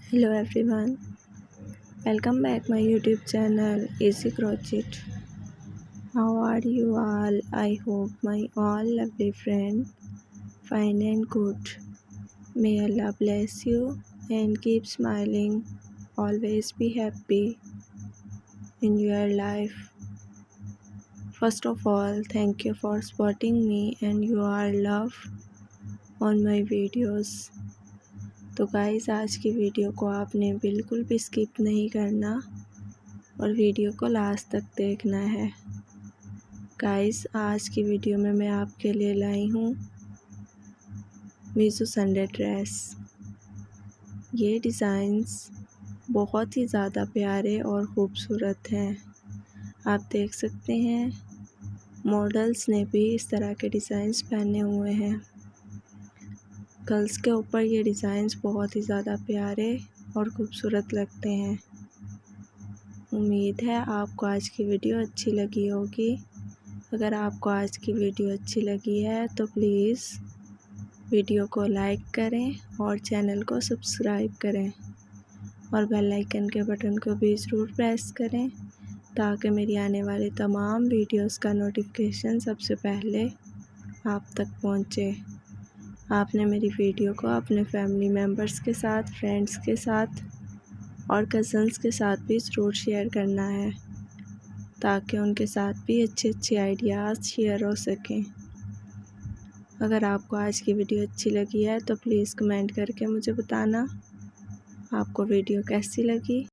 Hello everyone, welcome back my YouTube channel Easy Crochet. How are you all? I hope my all lovely friend fine and good. May Allah bless you and keep smiling. Always be happy in your life. First of all, thank you for supporting me and your love on my videos. तो guys आज की video को आपने बिल्कुल भी skip नहीं करना और वीडियो को लास्ट तक देखना है। गाइस आज की वीडियो में मैं आपके लिए लाई हूँ मीशो संडे ड्रेस। ये डिज़ाइंस बहुत ही ज़्यादा प्यारे और ख़ूबसूरत हैं। आप देख सकते हैं मॉडल्स ने भी इस तरह के डिज़ाइंस पहने हुए हैं। गर्ल्स के ऊपर ये डिज़ाइंस बहुत ही ज़्यादा प्यारे और ख़ूबसूरत लगते हैं। उम्मीद है आपको आज की वीडियो अच्छी लगी होगी। अगर आपको आज की वीडियो अच्छी लगी है तो प्लीज़ वीडियो को लाइक करें और चैनल को सब्सक्राइब करें और बेल आइकन के बटन को भी ज़रूर प्रेस करें ताकि मेरी आने वाली तमाम वीडियोस का नोटिफिकेशन सबसे पहले आप तक पहुंचे। आपने मेरी वीडियो को अपने फैमिली मेम्बर्स के साथ, फ्रेंड्स के साथ और कज़न्स के साथ भी ज़रूर शेयर करना है ताकि उनके साथ भी अच्छे आइडियाज़ शेयर हो सकें। अगर आपको आज की वीडियो अच्छी लगी है तो प्लीज़ कमेंट करके मुझे बताना आपको वीडियो कैसी लगी।